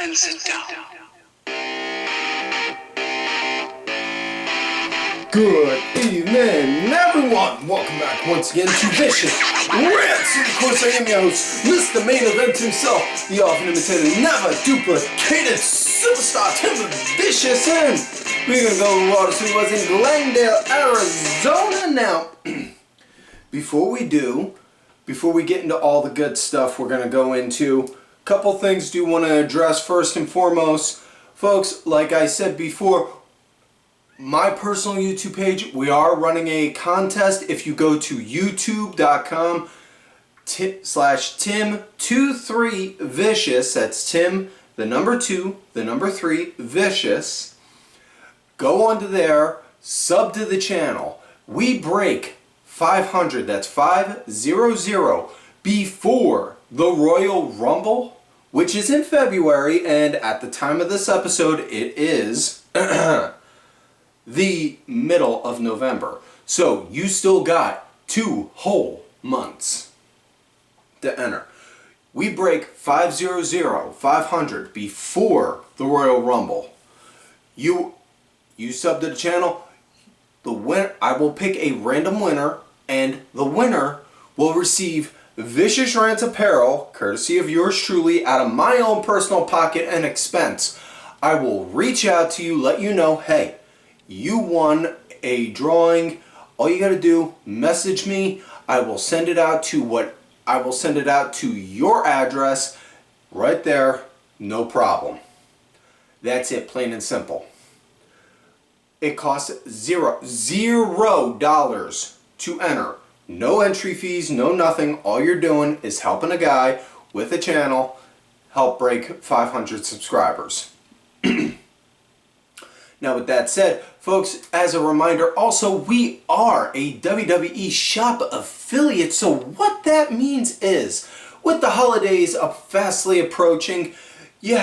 and sit down. Good evening, everyone! Welcome back once again to Vicious Rants. Of course, I am your host, Mr. Main Event himself, the often imitated, never duplicated superstar, Tim Vicious, and we're gonna go over Raw this was in Glendale, Arizona. Now, before we get into all the good stuff we're gonna go into, a couple things do want to address first and foremost. Folks, like I said before, my personal YouTube page, we are running a contest. If you go to youtube.com/Tim23Vicious, that's Tim, the number 2, the number 3, Vicious. Go onto there, sub to the channel. We break 500, that's 500, before the Royal Rumble, which is in February, and at the time of this episode, it is the middle of November. So you still got 2 whole months to enter. We break 500 before the Royal Rumble. You sub to the channel. I will pick a random winner, and the winner will receive Vicious Rants apparel, courtesy of yours truly, out of my own personal pocket and expense. I will reach out to you, let you know, hey, you won a drawing. All you gotta do, message me. I will send it out to your address right there, no problem. That's it, plain and simple. It costs $0 to enter. No entry fees, no nothing. All you're doing is helping a guy with a channel help break 500 subscribers. Now, with that said, folks, as a reminder, also, we are a WWE Shop affiliate. So what that means is, with the holidays fastly approaching, you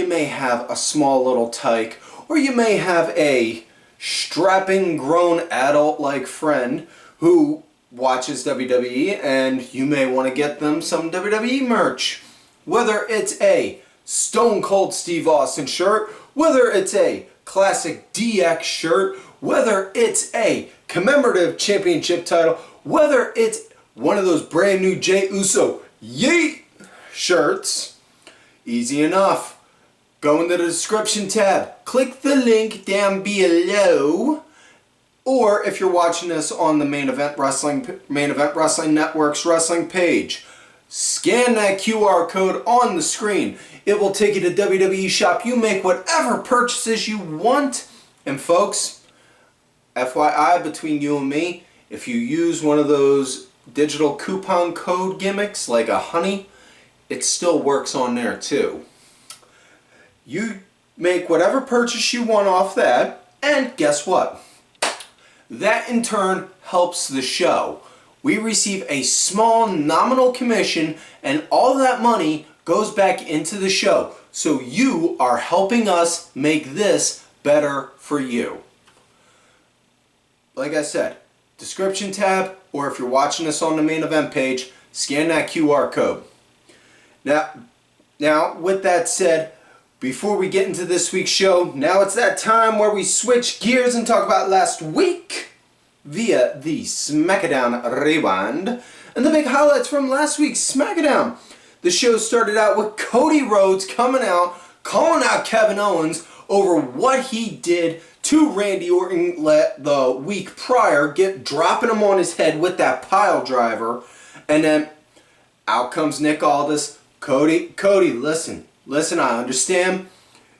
may have a small little tyke, or you may have a strapping grown adult-like friend who watches WWE, and you may want to get them some WWE merch. Whether it's a Stone Cold Steve Austin shirt, whether it's a classic DX shirt, whether it's a commemorative championship title, whether it's one of those brand new Jey Uso Yeet shirts, easy enough. Go into the description tab, click the link down below, or if you're watching this on the Main Event Wrestling Network's wrestling page, scan that QR code on the screen. It will take you to WWE Shop. You make whatever purchases you want. And folks, FYI, between you and me, if you use one of those digital coupon code gimmicks like a honey, it still works on there too. You make whatever purchase you want off that, and guess what? That in turn helps the show. We receive a small nominal commission, and all that money goes back into the show. So you are helping us make this better for you. Like I said, description tab, or if you're watching this on the Main Event page, scan that QR code. Now, with that said, before we get into this week's show, now it's that time where we switch gears and talk about last week via the SmackDown Rewind and the big highlights from last week's SmackDown. The show started out with Cody Rhodes coming out, calling out Kevin Owens over what he did to Randy Orton the week prior, dropping him on his head with that pile driver, and then out comes Nick Aldis. Cody, listen, I understand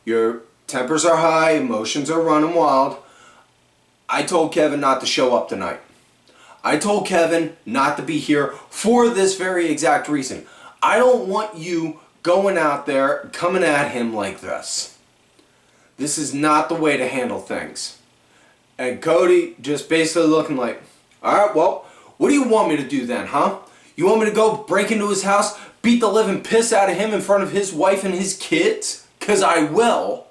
your tempers are high, emotions are running wild. I told Kevin not to show up tonight. I told Kevin not to be here for this very exact reason. I don't want you going out there, coming at him like this. This is not the way to handle things. And Cody just basically looking like, alright, well, what do you want me to do then, huh? You want me to go break into his house, beat the living piss out of him in front of his wife and his kids? 'Cause I will.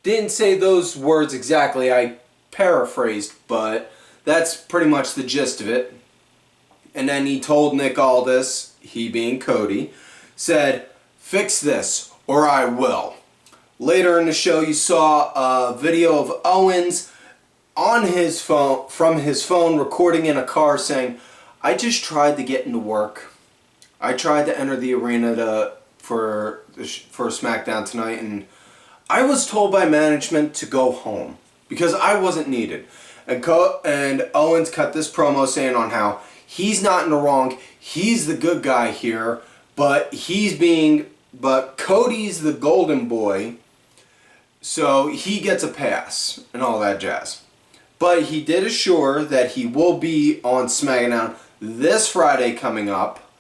Didn't say those words exactly, I paraphrased, but that's pretty much the gist of it. And then he told Nick Aldis, he being Cody, said, fix this or I will. Later in the show, you saw a video of Owens on his phone, from his phone, recording in a car saying, I just tried to get into work. I tried to enter the arena for SmackDown tonight, and I was told by management to go home because I wasn't needed. And Owens cut this promo saying on how he's not in the wrong, he's the good guy here, but Cody's the golden boy, so he gets a pass and all that jazz. But he did assure that he will be on SmackDown this Friday coming up.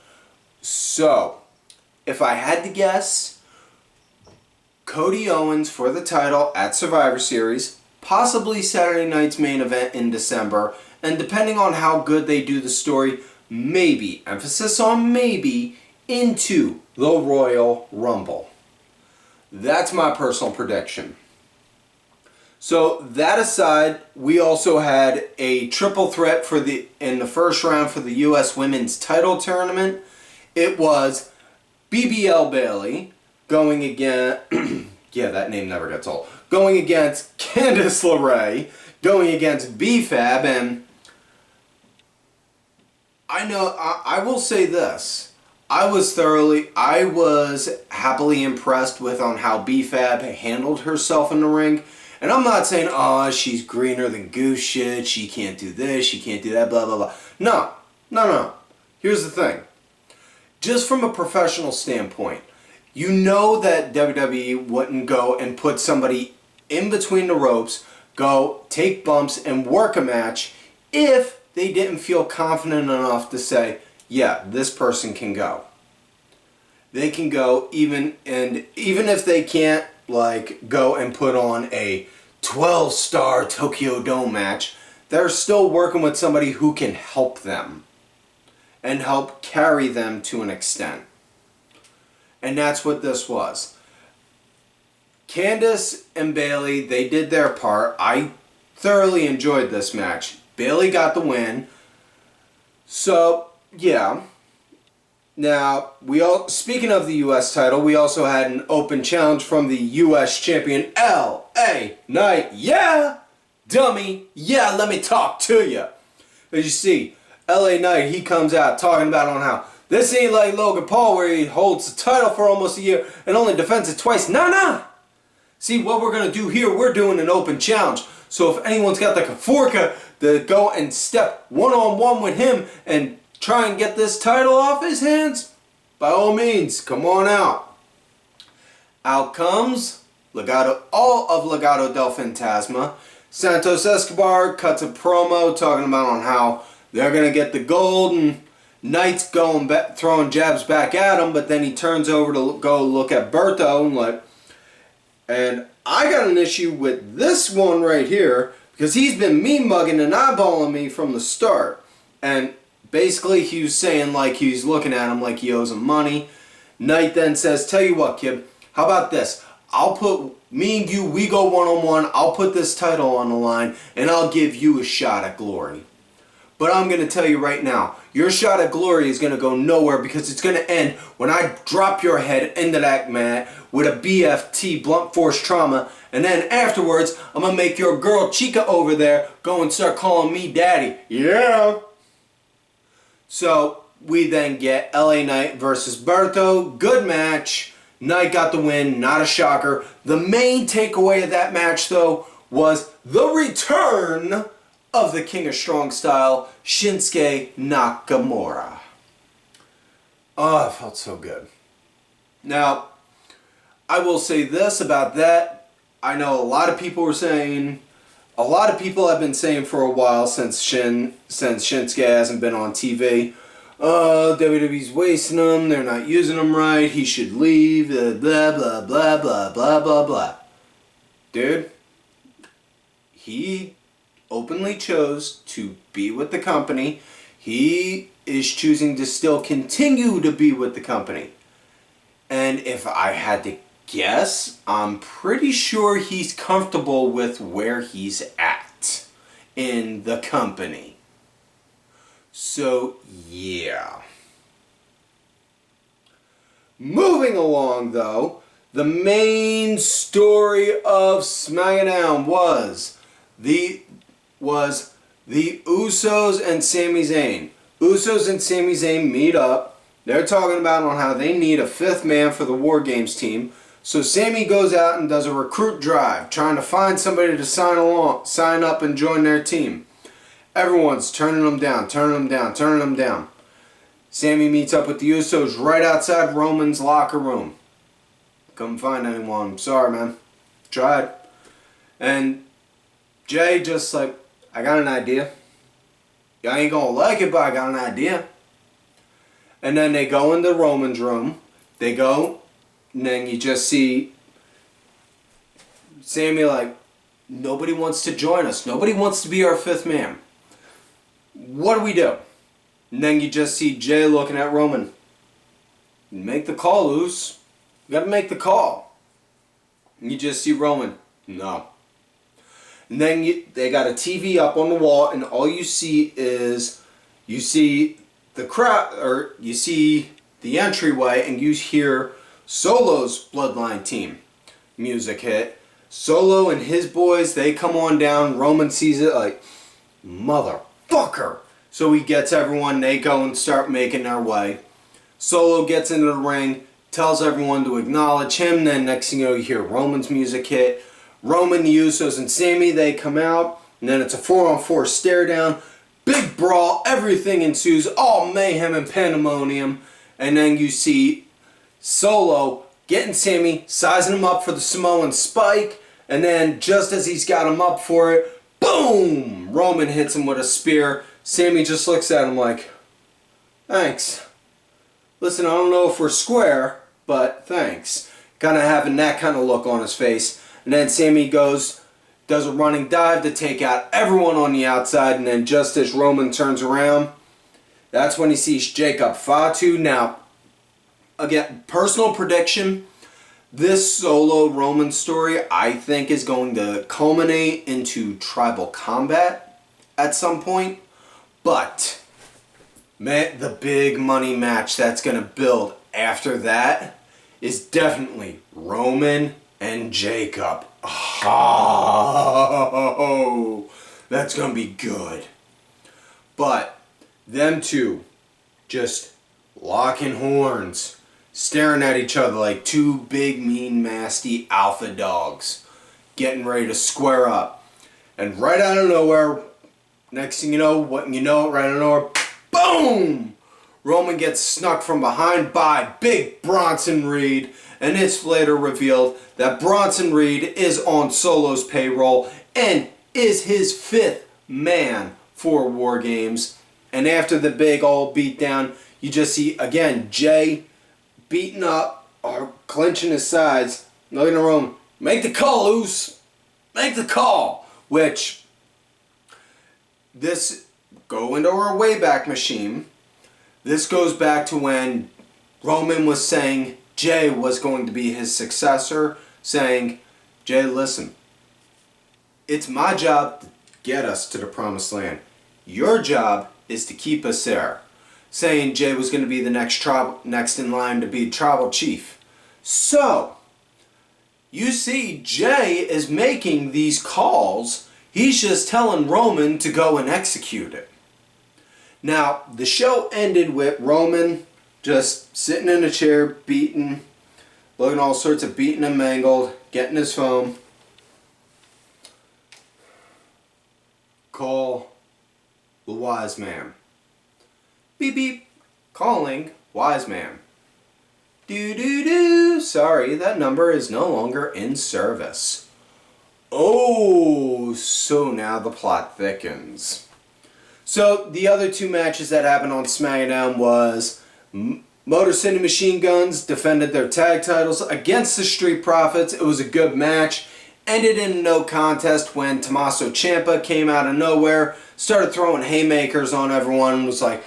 So, if I had to guess, Cody Owens for the title at Survivor Series, possibly Saturday night's main event in December, and depending on how good they do the story, maybe, emphasis on maybe, into the Royal Rumble. That's my personal prediction. So that aside, we also had a triple threat in the first round for the U.S. Women's Title Tournament. It was BBL Bayley going against, yeah, that name never gets old, going against Candice LeRae, going against B-Fab, and I will say this. I was happily impressed with on how B-Fab handled herself in the ring. And I'm not saying, oh, she's greener than goose shit, she can't do this, she can't do that, blah, blah, blah. No. Here's the thing. Just from a professional standpoint, you know that WWE wouldn't go and put somebody in between the ropes, go take bumps and work a match if they didn't feel confident enough to say, yeah, this person can go. They can go even if they can't go and put on a 12-star Tokyo Dome match, they're still working with somebody who can help them and help carry them to an extent. And that's what this was. Candice and Bayley, they did their part. I thoroughly enjoyed this match. Bayley got the win. So, yeah. Now, speaking of the U.S. title, we also had an open challenge from the U.S. champion, L.A. Knight. Yeah, dummy. Yeah, let me talk to you. As you see, L.A. Knight, he comes out talking about on how this ain't like Logan Paul where he holds the title for almost a year and only defends it twice. Nah. See, what we're going to do here, we're doing an open challenge. So if anyone's got like a forka to go and step one-on-one with him and try and get this title off his hands, by all means, come on out. Out comes all of Legado del Fantasma. Santos Escobar cuts a promo talking about on how they're going to get the gold, and Knight's throwing jabs back at him, but then he turns over to go look at Berto and I got an issue with this one right here because he's been mugging and eyeballing me from the start. And basically, he was saying he's looking at him like he owes him money. Knight then says, tell you what, kid, how about this? Me and you, we go one-on-one. I'll put this title on the line, and I'll give you a shot at glory. But I'm going to tell you right now, your shot at glory is going to go nowhere because it's going to end when I drop your head into that mat with a BFT, blunt force trauma, and then afterwards, I'm going to make your girl Chica over there go and start calling me daddy. Yeah. So we then get LA Knight versus Berto. Good match. Knight got the win. Not a shocker. The main takeaway of that match, though, was the return of the King of Strong Style, Shinsuke Nakamura. Oh, it felt so good. Now, I will say this about that. I know a lot of people have been saying for a while since Shinsuke hasn't been on TV, WWE's wasting him, they're not using him right, he should leave, blah, blah, blah, blah, blah, blah, blah. Dude, he openly chose to be with the company. He is choosing to still continue to be with the company. And if I had to guess, I'm pretty sure he's comfortable with where he's at in the company. So, yeah. Moving along, though, the main story of SmackDown was the Usos and Sami Zayn. Usos and Sami Zayn meet up. They're talking about on how they need a fifth man for the War Games team. So Sami goes out and does a recruit drive, trying to find somebody to sign up and join their team. Everyone's turning them down. Sami meets up with the Usos right outside Roman's locker room. Couldn't find anyone. I'm sorry, man. Tried. And Jay just like, I got an idea. Y'all ain't gonna like it, but I got an idea. And then they go into Roman's room. They go, and then you just see Sami like, nobody wants to join us. Nobody wants to be our fifth man. What do we do? And then you just see Jay looking at Roman. Make the call, Uso. You gotta make the call. And you just see Roman. No. And then they got a TV up on the wall, and all you see is, you see the crowd, or you see the entryway, and you hear Solo's Bloodline team music hit. Solo and his boys, they come on down. Roman sees it like, motherfucker. So he gets everyone, they go and start making their way. Solo gets into the ring, tells everyone to acknowledge him. Then next thing you know, you hear Roman's music hit. Roman, the Usos, and Sami, they come out. And then it's a 4-on-4 stare down. Big brawl, everything ensues. All mayhem and pandemonium. And then you see Solo getting Sami, sizing him up for the Samoan spike. And then just as he's got him up for it, boom! Roman hits him with a spear. Sami just looks at him like, thanks. Listen, I don't know if we're square, but thanks. Kind of having that kind of look on his face. And then Sami goes, does a running dive to take out everyone on the outside. And then just as Roman turns around, that's when he sees Jacob Fatu. Now, again, personal prediction, this Solo Roman story, I think, is going to culminate into tribal combat at some point. But, man, the big money match that's going to build after that is definitely Roman and Jacob. Oh, that's going to be good. But, them two just locking horns, staring at each other like two big, mean, nasty alpha dogs, getting ready to square up. And right out of nowhere, next thing you know, right out of nowhere, boom! Roman gets snuck from behind by big Bronson Reed, and it's later revealed that Bronson Reed is on Solo's payroll and is his fifth man for War Games. And after the big old beatdown, you just see, again, Jay beating up or clenching his sides, looking at Roman, make the call, Uso! Make the call! Which, this, go into our Wayback Machine. This goes back to when Roman was saying Jay was going to be his successor, saying, Jay, listen, it's my job to get us to the promised land. Your job is to keep us there. Saying Jay was going to be the next in line to be tribal chief. So, you see Jay is making these calls. He's just telling Roman to go and execute it. Now, the show ended with Roman just sitting in a chair, beaten, looking all sorts of beaten and mangled, getting his phone. Call the wise man. Beep beep. Calling wise man. Do. Sorry, that number is no longer in service. Oh, so now the plot thickens. So, the other two matches that happened on SmackDown was Motor City Machine Guns defended their tag titles against the Street Profits. It was a good match. Ended in a no contest when Tommaso Ciampa came out of nowhere, started throwing haymakers on everyone, and was like,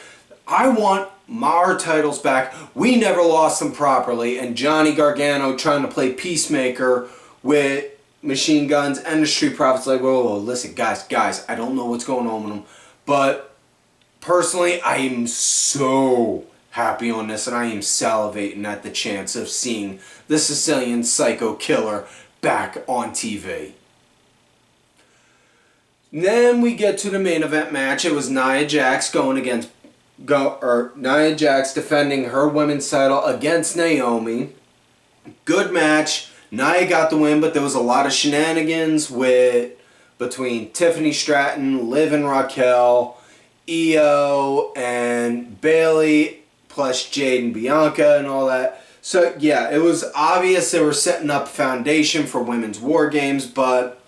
I want our titles back. We never lost them properly. And Johnny Gargano trying to play peacemaker with Machine Guns and the Street Profits like, whoa, listen, guys, I don't know what's going on with them. But personally, I am so happy on this, and I am salivating at the chance of seeing the Sicilian Psycho Killer back on TV. Then we get to the main event match. It was Nia Jax Nia Jax defending her women's title against Naomi. Good match. Nia got the win, but there was a lot of shenanigans between Tiffany Stratton, Liv and Raquel, Io and Bayley, plus Jade and Bianca and all that. So yeah, it was obvious they were setting up a foundation for women's war games, but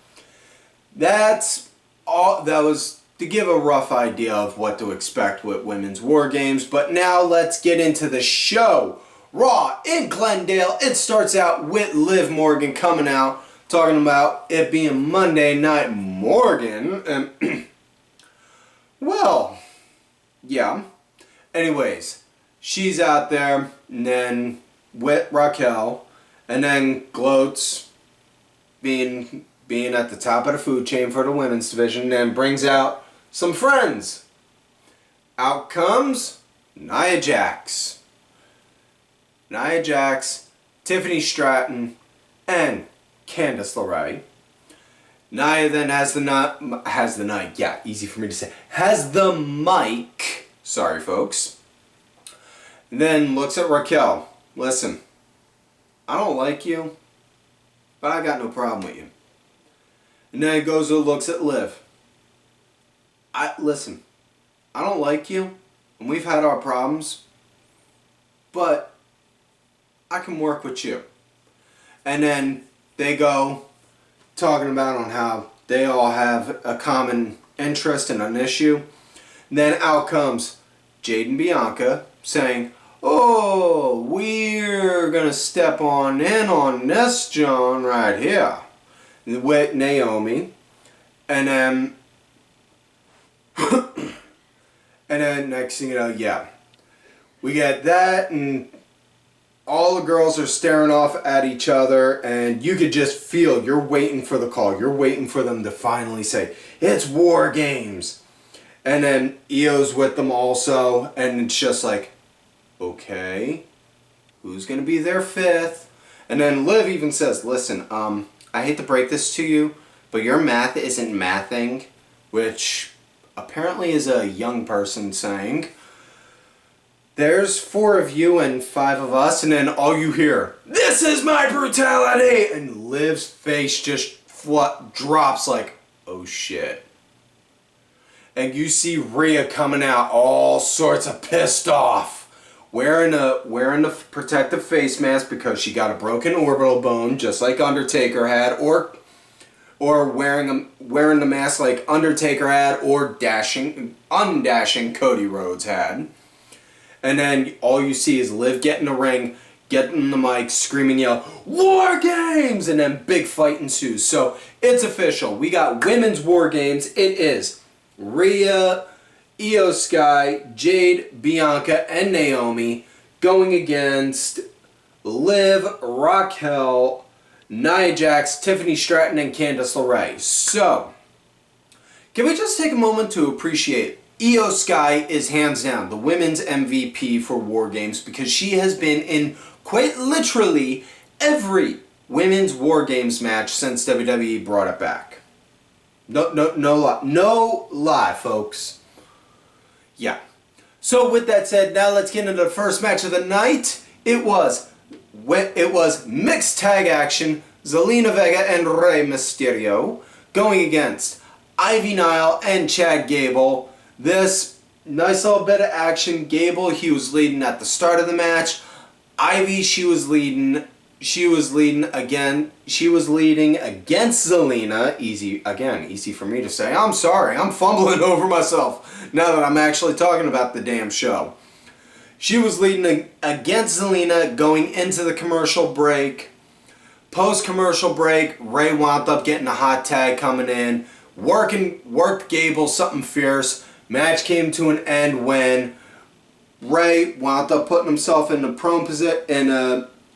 that's all. That was to give a rough idea of what to expect with women's war games. But now let's get into the show. Raw in Glendale. It starts out with Liv Morgan coming out, talking about it being Monday Night Morgan. And well, yeah. Anyways, she's out there, and then with Raquel, and then gloats being at the top of the food chain for the women's division, and then brings out some friends. Out comes Nia Jax. Nia Jax, Tiffany Stratton, and Candice LeRae. Nia then has the mic. Sorry, folks. Then looks at Raquel. Listen, I don't like you, but I got no problem with you. And then goes and looks at Liv. Listen, I don't like you, and we've had our problems, but I can work with you. And then they go talking about on how they all have a common interest in an issue. And then out comes Jade and Bianca saying, oh, we're going to step on in on this John right here with Naomi. And then and then next thing you know, yeah, we get that, and all the girls are staring off at each other, and you could just feel you're waiting for the call. You're waiting for them to finally say, it's War Games. And then Io's with them also, and it's just like, okay, who's going to be their fifth? And then Liv even says, listen, I hate to break this to you, but your math isn't mathing, which apparently is a young person saying. There's 4 of you and 5 of us, and then all you hear, this is my brutality! And Liv's face just drops like, oh shit. And you see Rhea coming out all sorts of pissed off, wearing the protective face mask because she got a broken orbital bone, just like Undertaker had, or wearing the mask like Undertaker had, or undashing Cody Rhodes had. And then all you see is Liv get in the ring, get in the mic, screaming, yell, War Games! And then big fight ensues. So it's official. We got women's War Games. It is Rhea, Io Sky, Jade, Bianca, and Naomi going against Liv, Raquel, Nia Jax, Tiffany Stratton, and Candice LeRae. So, can we just take a moment to appreciate Io Sky is hands down the women's MVP for War Games, because she has been in quite literally every women's War Games match since WWE brought it back. No lie, folks. Yeah. So with that said, now let's get into the first match of the night. It was mixed tag action. Zelina Vega and Rey Mysterio going against Ivy Nile and Chad Gable. This nice little bit of action. Gable, he was leading at the start of the match. Ivy, she was leading against Zelina. Easy for me to say. I'm sorry, I'm fumbling over myself now that I'm actually talking about the damn show. She was leading against Zelina going into the commercial break. Post-commercial break, Rey wound up getting a hot tag coming in. Worked Gable something fierce. Match came to an end when Rey wound up putting himself in a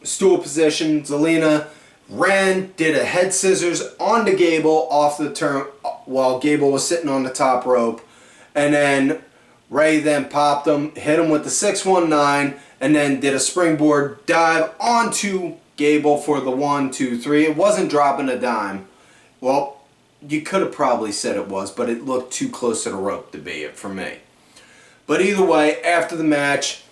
stool position. Zelina did a head scissors onto Gable off the turn while Gable was sitting on the top rope. And then Ray then popped him, hit him with the 619, and then did a springboard dive onto Gable for the 1, 2, 3. It wasn't dropping a dime. Well, you could have probably said it was, but it looked too close to the rope to be it for me. But either way, after the match,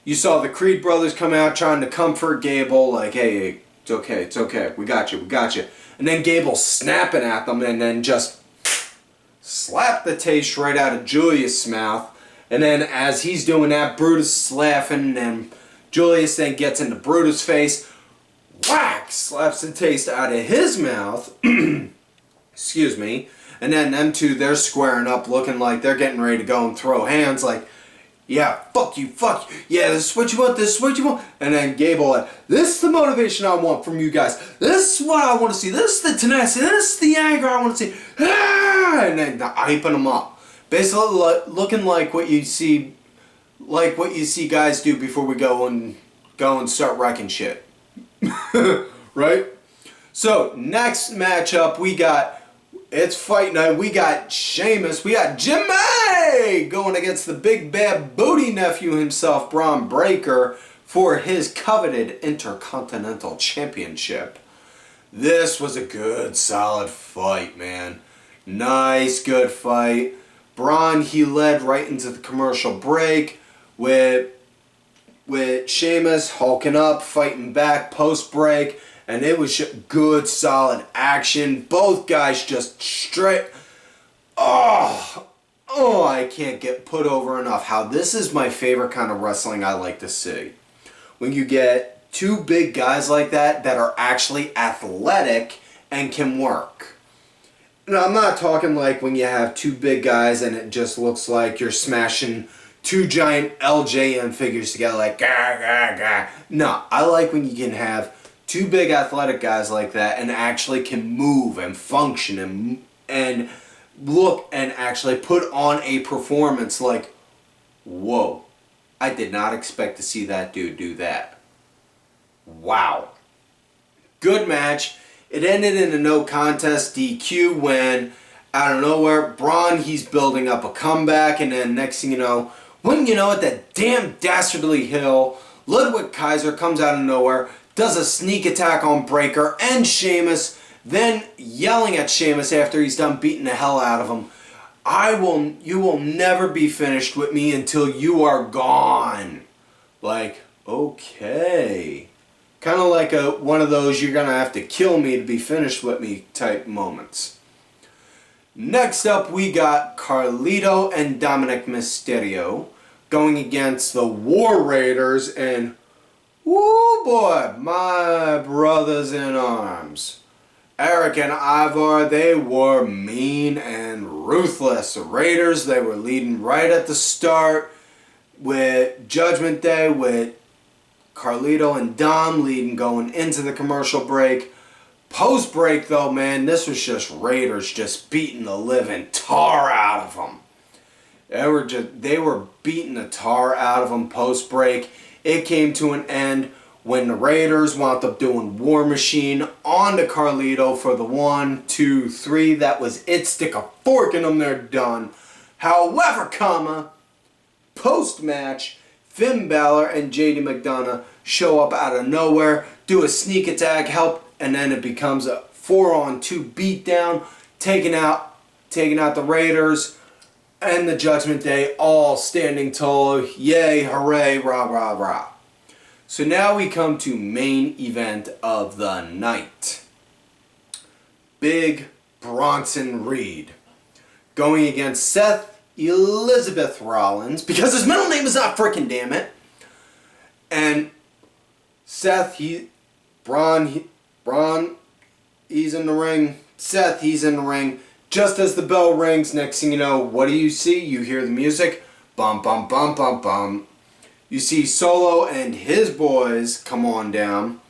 you saw the Creed brothers come out trying to comfort Gable, like, hey, it's okay, we got you. And then Gable snapping at them and then just slapped the taste right out of Julius' mouth. And then as he's doing that, Brutus is laughing, and Julius then gets into Brutus' face, whack, slaps the taste out of his mouth. Excuse me. And then them two, they're squaring up looking like they're getting ready to go and throw hands like, yeah, fuck you. Yeah, this is what you want, And then Gable like, this is the motivation I want from you guys. This is what I want to see. This is the tenacity. This is the anger I want to see. Ah! And then hyping them up. Basically looking like what you see guys do before we go and start wrecking shit. Right? So, next matchup, it's fight night. We got Sheamus. We got Jimmy going against the big bad booty nephew himself, Bron Breakker, for his coveted Intercontinental Championship. This was a good, solid fight, man. Nice, good fight. Bron, he led right into the commercial break with Sheamus hulking up, fighting back post-break. And it was just good, solid action. Both guys just straight... Oh, I can't get put over enough how this is my favorite kind of wrestling I like to see. When you get two big guys like that are actually athletic and can work. Now, I'm not talking like when you have two big guys and it just looks like you're smashing two giant LJN figures together like... Gah, gah, gah. No, I like when you can have two big athletic guys like that and actually can move and function and look and actually put on a performance like, whoa, I did not expect to see that dude do that. Wow. Good match. It ended in a no contest DQ when, out of nowhere, Bron, he's building up a comeback, and then next thing you know, wouldn't you know it, that damn dastardly heel, Ludwig Kaiser comes out of nowhere, does a sneak attack on Breakker and Sheamus, then yelling at Sheamus after he's done beating the hell out of him. You will never be finished with me until you are gone. Like, okay. Kind of like one of those you're going to have to kill me to be finished with me type moments. Next up we got Carlito and Dominik Mysterio going against the War Raiders and... woo boy, my brothers in arms. Eric and Ivar, they were mean and ruthless. The Raiders, they were leading right at the start with Judgment Day, with Carlito and Dom leading going into the commercial break. Post-break though, man, this was just Raiders just beating the living tar out of them. They were beating the tar out of them post-break. It came to an end when the Raiders wound up doing War Machine onto Carlito for the 1, 2, 3. That was it. Stick a fork in them, they're done. However, post-match, Finn Balor and JD McDonough show up out of nowhere, do a sneak attack, help, and then it becomes a 4-on-2 beatdown, taking out the Raiders and the Judgment Day all standing tall. Yay, hooray, rah, rah, rah. So now we come to main event of the night. Big Bronson Reed going against Seth Elizabeth Rollins, because his middle name is not frickin' damn it. And Seth, Bron, he's in the ring. Seth, he's in the ring. Just as the bell rings, next thing you know, what do you see? You hear the music. Bum, bum, bum, bum, bum. You see Solo and his boys come on down.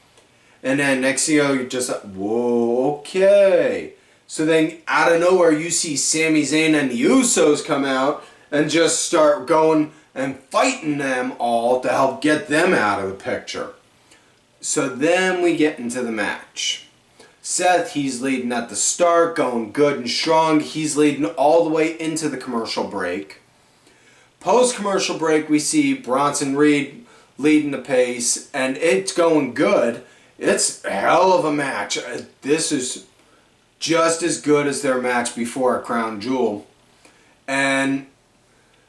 And then next thing you know, you're just like, whoa, okay. So then out of nowhere, you see Sami Zayn and the Usos come out and just start going and fighting them all to help get them out of the picture. So then we get into the match. Seth, he's leading at the start, going good and strong. He's leading all the way into the commercial break. Post-commercial break, we see Bronson Reed leading the pace, and it's going good. It's a hell of a match. This is just as good as their match before at Crown Jewel. And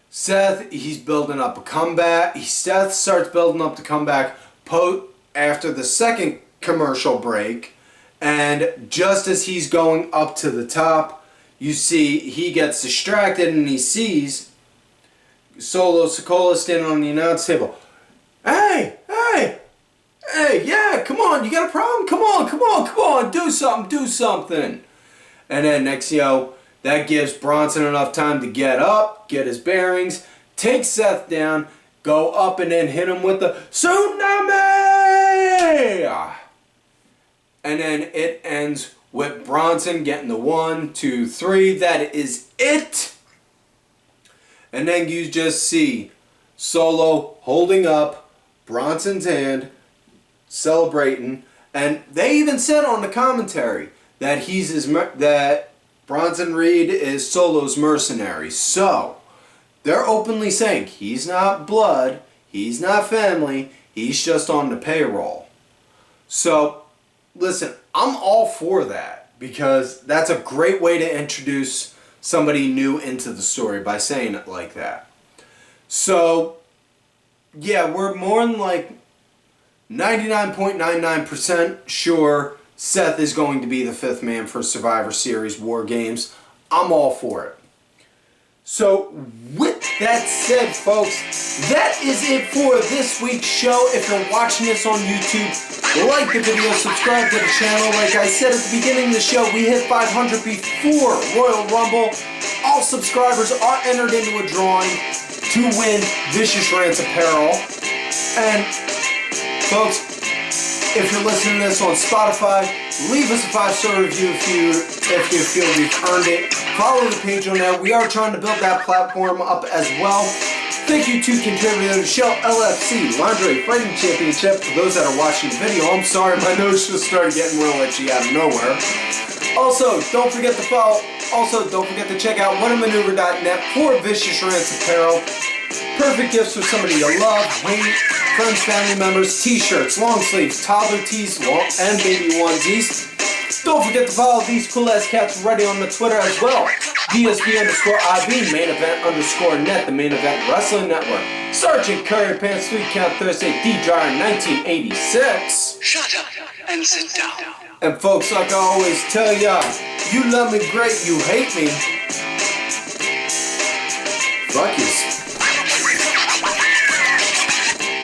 Seth, he's building up a comeback. Seth starts building up the comeback after the second commercial break. And just as he's going up to the top, you see he gets distracted and he sees Solo Sikoa standing on the announce table. Hey, yeah, come on, you got a problem? Come on, do something. And then next, that gives Bronson enough time to get up, get his bearings, take Seth down, go up and then hit him with the tsunami! And then it ends with Bronson getting the 1, 2, 3. That is it. And then you just see Solo holding up Bronson's hand, celebrating, and they even said on the commentary that that Bronson Reed is Solo's mercenary. So they're openly saying he's not blood, he's not family, he's just on the payroll. So listen, I'm all for that because that's a great way to introduce somebody new into the story by saying it like that. So yeah, we're more than like 99.99% sure Seth is going to be the 5th man for Survivor Series War Games. I'm all for it. So with that said, folks, that is it for this week's show. If you're watching this on YouTube, like the video, subscribe to the channel. Like I said at the beginning of the show, we hit 500 before Royal Rumble. All subscribers are entered into a drawing to win Vicious Rants apparel. And folks, if you're listening to this on Spotify, leave us a 5-star review if you feel we've earned it. Follow the page on there. We are trying to build that platform up as well. Thank you to contributor to the show, LFC Lingerie Fighting Championship. For those that are watching the video, I'm sorry, my nose just started getting real itchy out of nowhere. Also, don't forget to follow. Also, don't forget to check out whatamaneuver.net for Vicious Rants apparel. Perfect gifts for somebody you love, hate, friends, family members, t-shirts, long sleeves, toddler tees, and baby onesies. Don't forget to follow these cool ass cats ready on the Twitter as well. DSB_IB, main event_net, the main event wrestling network. Sergeant Curry Pants 3 Count Thursday, D-Dryer 1986. Shut up and sit down. And folks, like I always tell ya, you love me great, you hate me. Fuck you.